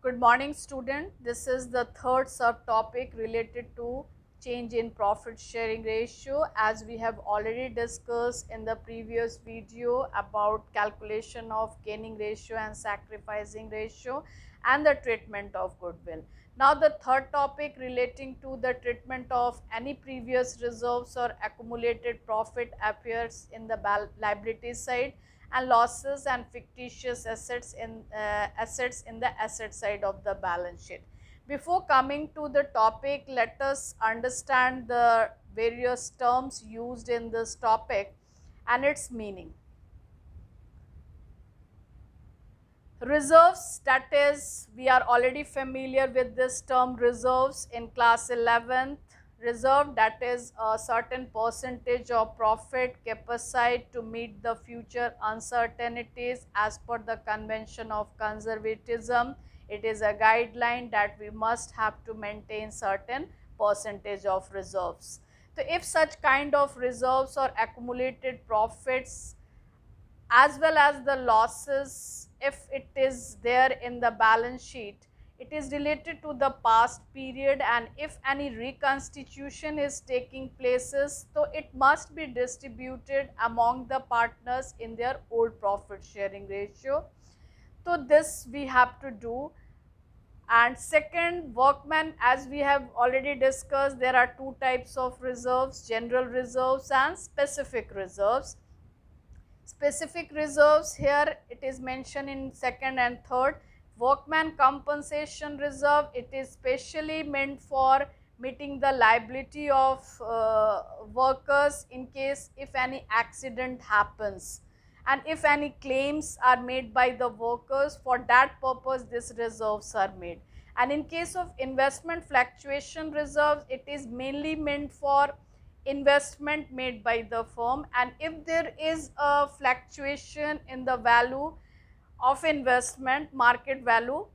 Good morning, student. This is the third subtopic related to change in profit sharing ratio, as we have already discussed in the previous video about calculation of gaining ratio and sacrificing ratio and the treatment of goodwill. Now the third topic relating to the treatment of any previous reserves or accumulated profit appears in the liability side, and losses and fictitious assets in the asset side of the balance sheet. Before coming to the topic, let us understand the various terms used in this topic and its meaning. Reserves, that is, we are already familiar with this term reserves in class 11th. Reserve, that is a certain percentage of profit kept aside to meet the future uncertainties as per the convention of conservatism. It is a guideline that we must have to maintain certain percentage of reserves. So if such kind of reserves or accumulated profits as well as the losses, if it is there in the balance sheet, it is related to the past period, and if any reconstitution is taking places, so it must be distributed among the partners in their old profit sharing ratio. So this we have to do. And second, workman, as we have already discussed, there are two types of reserves: general reserves and specific reserves. Specific reserves, here it is mentioned in second and third. Workman compensation reserve, it is specially meant for meeting the liability of workers in case if any accident happens, and if any claims are made by the workers, for that purpose these reserves are made. And in case of investment fluctuation reserves, it is mainly meant for investment made by the firm, and if there is a fluctuation in the value of investment, market value,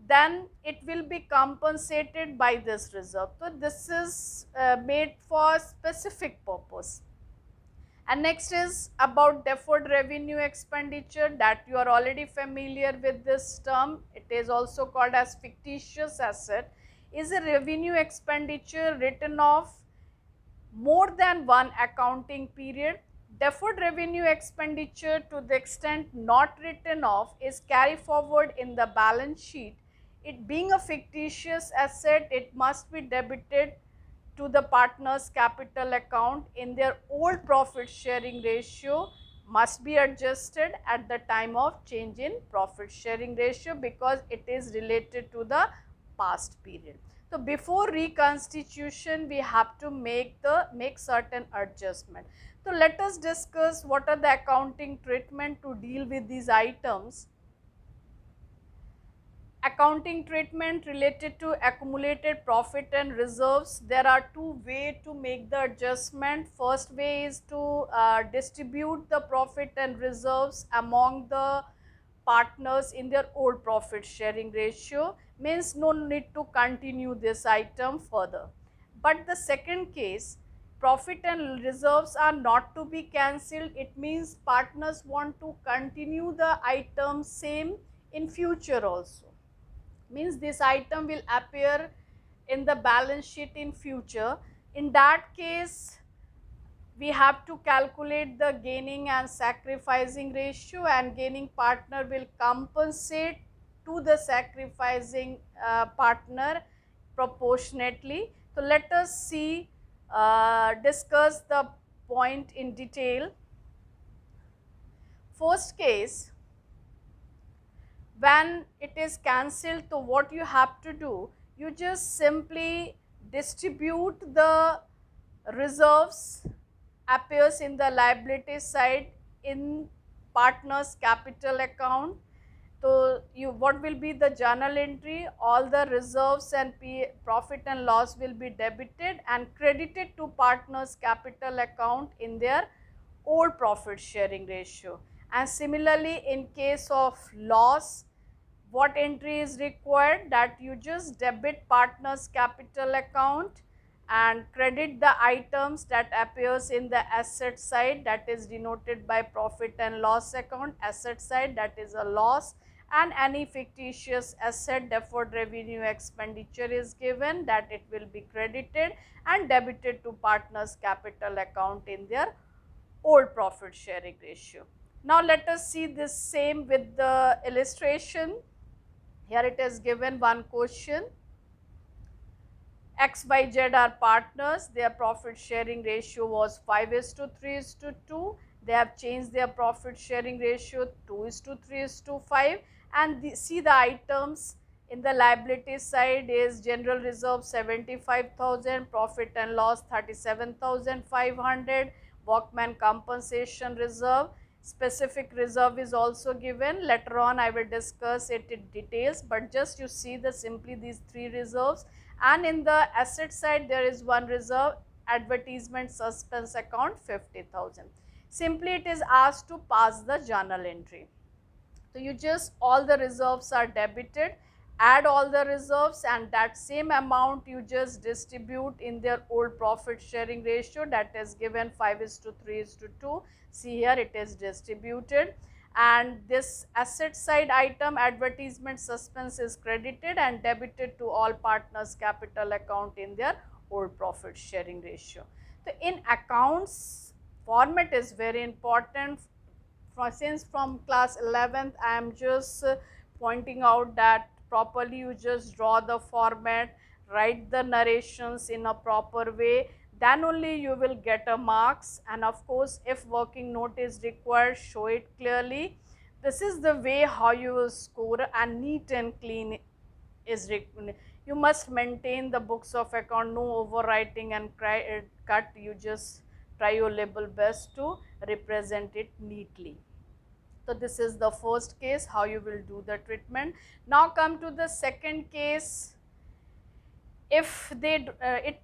then it will be compensated by this reserve. So this is made for specific purpose. And next is about deferred revenue expenditure, that you are already familiar with this term. It is also called as fictitious asset. Is a revenue expenditure written off more than one accounting period. Deferred revenue expenditure, to the extent not written off, is carried forward in the balance sheet. It being a fictitious asset, it must be debited to the partner's capital account in their old profit sharing ratio, must be adjusted at the time of change in profit sharing ratio because it is related to the past period. So before reconstitution, we have to make certain adjustment. So let us discuss what are the accounting treatment to deal with these items. Accounting treatment related to accumulated profit and reserves, there are two ways to make the adjustment. First way is to distribute the profit and reserves among the partners in their old profit sharing ratio, means no need to continue this item further. But the second case, profit and reserves are not to be cancelled, it means partners want to continue the item same in future also, means this item will appear in the balance sheet in future. In that case, we have to calculate the gaining and sacrificing ratio, and gaining partner will compensate to the sacrificing partner proportionately. So let us see, discuss the point in detail. First case, when it is cancelled, so what you have to do, you just simply distribute the reserves appears in the liability side in partner's capital account. So what will be the journal entry? All the reserves and profit and loss will be debited and credited to partner's capital account in their old profit sharing ratio. And similarly, in case of loss, what entry is required? That you just debit partner's capital account and credit the items that appears in the asset side, that is denoted by profit and loss account. Asset side, that is a loss, and any fictitious asset deferred revenue expenditure is given, that it will be credited and debited to partners capital account in their old profit sharing ratio. Now let us see this same with the illustration. Here it is given one question. X, Y, Z are partners, their profit sharing ratio was 5:3:2. They have changed their profit sharing ratio 2:3:5, and see the items in the liability side is general reserve 75,000, profit and loss 37,500, workman compensation reserve. Specific reserve is also given. Later on I will discuss it in details, but just you see the simply these three reserves. And in the asset side there is one reserve, advertisement suspense account 50,000. Simply it is asked to pass the journal entry. So you just, all the reserves are debited, add all the reserves, and that same amount you just distribute in their old profit sharing ratio, that is given 5:3:2. See here it is distributed, and this asset side item advertisement suspense is credited and debited to all partners capital account in their old profit sharing ratio. So in accounts, format is very important. Since from class 11th I am just pointing out that properly you just draw the format, write the narrations in a proper way, then only you will get a marks. And of course if working note is required, show it clearly. This is the way how you will score, and neat and clean is required. You must maintain the books of account, no overwriting and cut. You just try your level best to represent it neatly. So this is the first case, how you will do the treatment. Now come to the second case. If they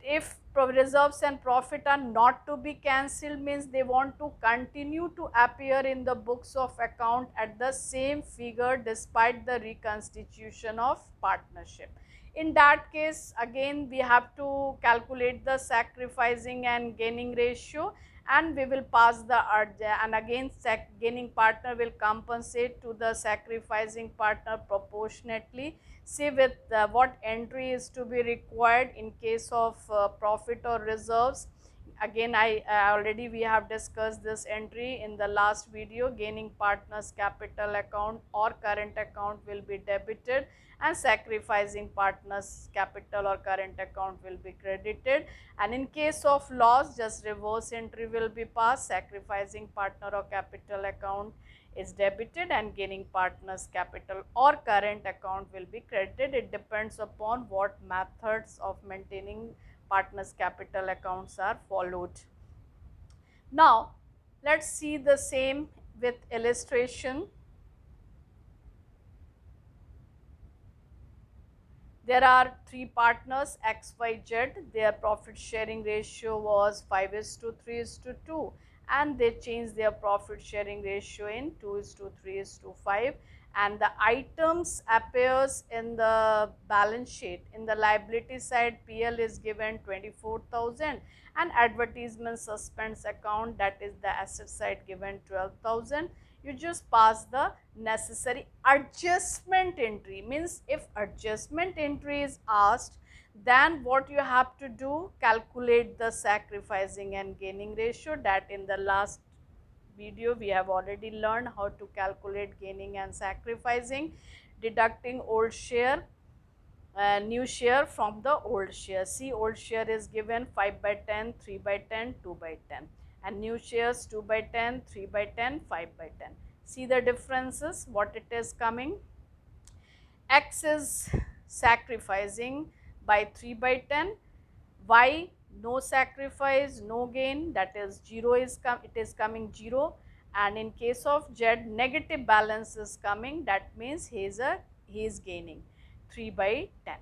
if reserves and profit are not to be cancelled, means they want to continue to appear in the books of account at the same figure despite the reconstitution of partnership. In that case again we have to calculate the sacrificing and gaining ratio, and we will pass the and again gaining partner will compensate to the sacrificing partner proportionately. See with what entry is to be required in case of profit or reserves. Again I already we have discussed this entry in the last video. Gaining partners capital account or current account will be debited, and sacrificing partners capital or current account will be credited. And in case of loss, just reverse entry will be passed. Sacrificing partner or capital account is debited, and gaining partners capital or current account will be credited. It depends upon what methods of maintaining partners capital accounts are followed. Now let us see the same with illustration. There are three partners X, Y, Z. Their profit sharing ratio was 5:3:2, and they changed their profit sharing ratio in 2:3:5, and the items appears in the balance sheet. In the liability side PL is given 24,000, and advertisement suspense account, that is the asset side, given 12,000. You just pass the necessary adjustment entry. Means if adjustment entry is asked, then what you have to do, calculate the sacrificing and gaining ratio. That in the last video we have already learned how to calculate gaining and sacrificing, deducting old share, new share from the old share. See, old share is given 5/10, 3/10, 2/10, and new shares 2/10, 3/10, 5/10. See the differences, what it is coming. X is sacrificing by 3/10, Y no sacrifice, no gain, that is 0 is it is coming 0, and in case of Z negative balance is coming, that means he is gaining 3/10.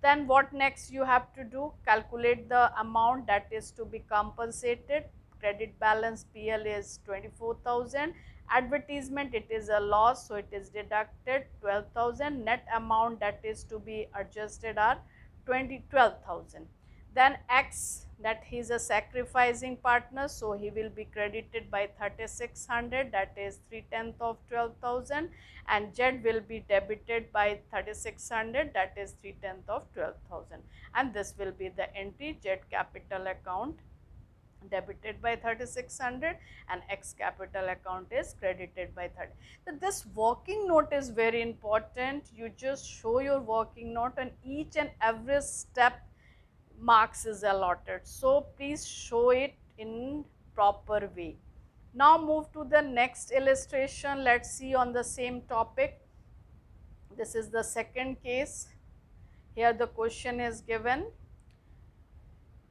Then what next you have to do, calculate the amount that is to be compensated. Credit balance PL is 24,000, advertisement it is a loss, so it is deducted 12,000, net amount that is to be adjusted are 12,000. Then X, that he is a sacrificing partner, so he will be credited by 3600, that is 3/10 of 12,000, and Z will be debited by 3600, that is 3/10 of 12,000, and this will be the entry: Z capital account debited by 3600 and X capital account is credited by 30. So this working note is very important. You just show your working note and each and every step marks is allotted. So please show it in proper way. Now move to the next illustration. Let's see on the same topic. This is the second case. Here the question is given.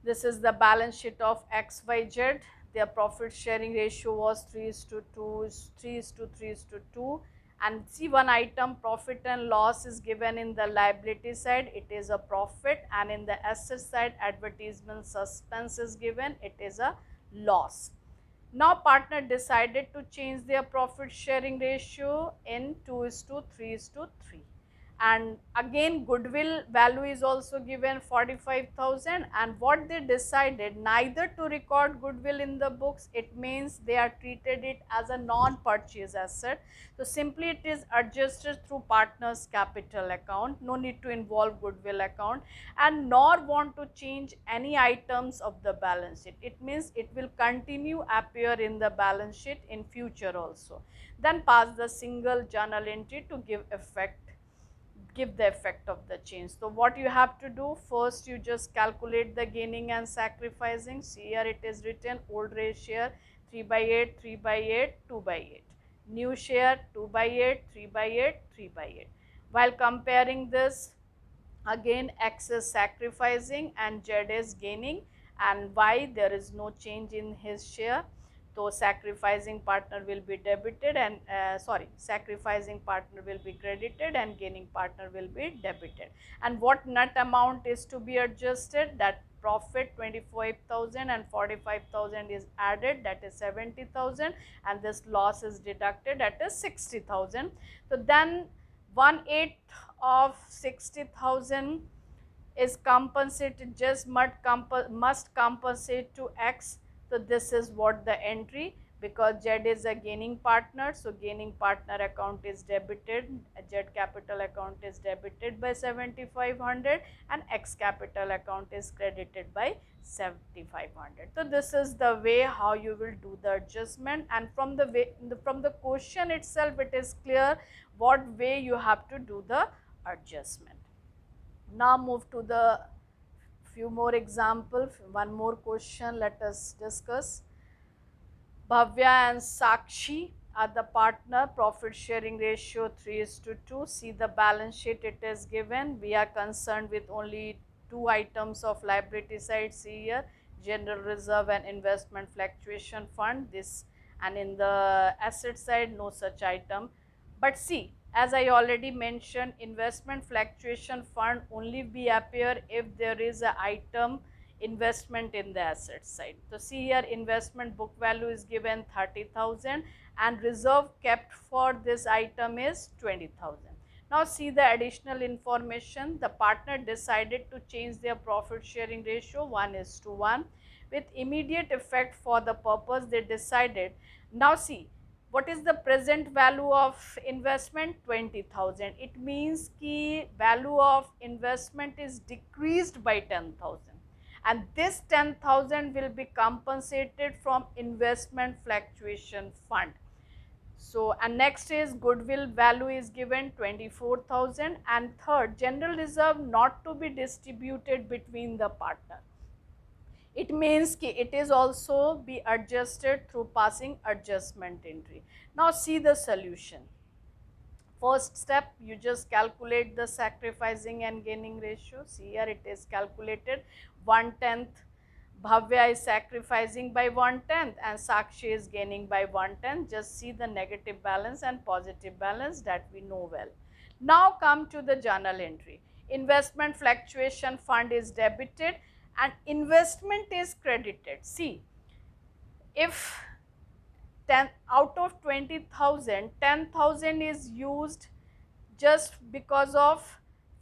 This is the balance sheet of XYZ. Their profit sharing ratio was 3:2, 3:2, and see one item, profit and loss, is given in the liability side, it is a profit, and in the asset side, advertisement suspense is given, it is a loss. Now partner decided to change their profit sharing ratio in 2:3:3, and again goodwill value is also given 45,000, and what they decided, neither to record goodwill in the books, it means they are treated it as a non-purchase asset. So simply it is adjusted through partners capital account, no need to involve goodwill account, and nor want to change any items of the balance sheet. It means it will continue appear in the balance sheet in future also. Then pass the single journal entry to give the effect of the change. So what you have to do, first you just calculate the gaining and sacrificing. See here it is written, old share 3/8, 3/8, 2/8, new share 2/8, 3/8, 3/8. While comparing this, again X is sacrificing and Z is gaining, and Y, there is no change in his share. So sacrificing partner will be debited and sacrificing partner will be credited and gaining partner will be debited. And what net amount is to be adjusted? That profit 25,000 and 45,000 is added, that is 70,000, and this loss is deducted, that is 60,000. So then 1/8 of 60,000 is compensated, just must compensate to X. So this is what the entry, because Z is a gaining partner, so gaining partner account is debited, Z capital account is debited by 7,500 and X capital account is credited by 7,500. So this is the way how you will do the adjustment, and from the question itself it is clear what way you have to do the adjustment. Now move to the few more example, one more question let us discuss. Bhavya and Sakshi are the partner, profit sharing ratio 3:2. See the balance sheet, it is given. We are concerned with only two items of liability side. See here, general reserve and investment fluctuation fund, this, and in the asset side no such item. But see, as I already mentioned, investment fluctuation fund only be appear if there is a item investment in the asset side. So see here, investment book value is given 30,000 and reserve kept for this item is 20,000. Now see the additional information. The partner decided to change their profit sharing ratio 1:1 with immediate effect. For the purpose they decided, now see, what is the present value of investment? 20,000. It means ki value of investment is decreased by 10,000, and this 10,000 will be compensated from investment fluctuation fund. So, and next is goodwill value is given 24,000, and third, general reserve not to be distributed between the partner. It means ki it is also be adjusted through passing adjustment entry. Now see the solution. First step, you just calculate the sacrificing and gaining ratio. See here it is calculated, 1/10. Bhavya is sacrificing by 1/10 and Sakshi is gaining by 1/10. Just see the negative balance and positive balance, that we know well. Now come to the journal entry. Investment fluctuation fund is debited and investment is credited. See, if 10 out of 20,000, 10,000 is used just because of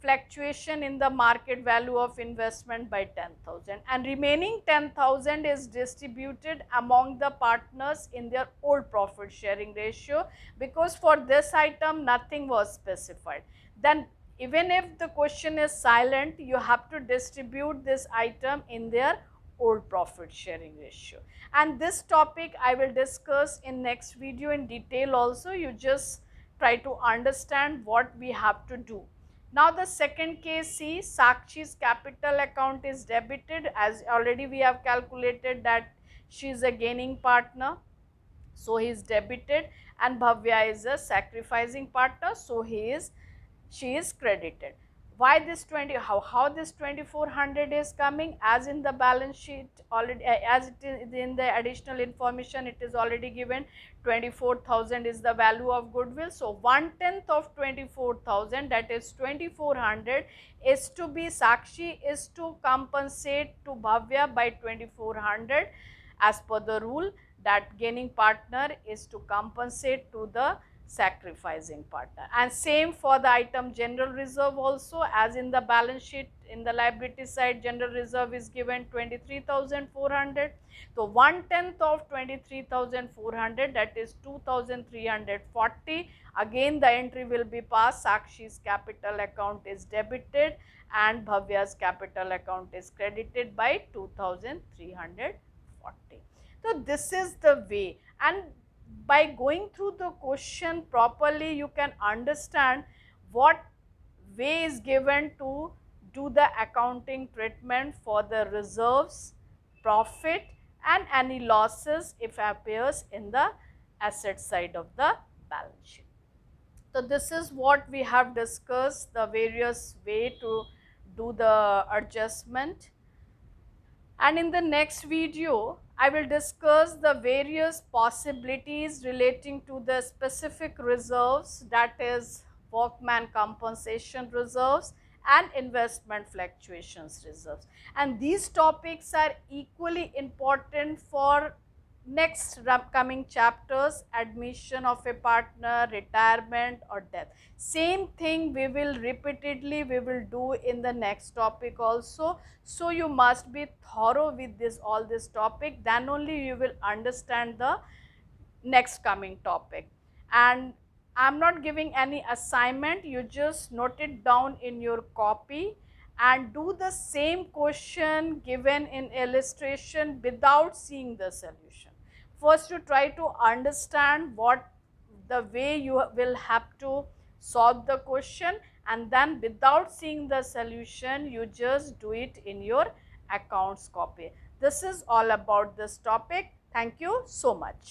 fluctuation in the market value of investment by 10,000, and remaining 10,000 is distributed among the partners in their old profit sharing ratio, because for this item nothing was specified. Then even if the question is silent, you have to distribute this item in their old profit sharing ratio. And this topic I will discuss in next video in detail also. You just try to understand what we have to do. Now the second case, see, Sakshi's capital account is debited, as already we have calculated that she is a gaining partner, so he is debited, and Bhavya is a sacrificing partner, so she is credited. Why this 20, how this 2400 is coming? As in the balance sheet already, as it is in the additional information, it is already given 24,000 is the value of goodwill. So 1/10 of 24,000, that is 2400, is to be, Sakshi is to compensate to Bhavya by 2400, as per the rule that gaining partner is to compensate to the sacrificing partner. And same for the item general reserve also, as in the balance sheet in the liability side general reserve is given 23,400. So 1/10 of 23,400, that is 2,340. Again the entry will be passed, Sakshi's capital account is debited and Bhavya's capital account is credited by 2,340. So this is the way, and by going through the question properly, you can understand what way is given to do the accounting treatment for the reserves, profit and any losses if appears in the asset side of the balance sheet. So this is what we have discussed, the various way to do the adjustment. And in the next video, I will discuss the various possibilities relating to the specific reserves, that is workman compensation reserves and investment fluctuations reserves. And these topics are equally important for next coming chapters, admission of a partner, retirement or death. Same thing we will repeatedly we will do in the next topic also. So you must be thorough with this all this topic, then only you will understand the next coming topic. And I am not giving any assignment, you just note it down in your copy and do the same question given in illustration without seeing the solution. First you try to understand what the way you will have to solve the question, and then without seeing the solution you just do it in your accounts copy. This is all about this topic. Thank you so much.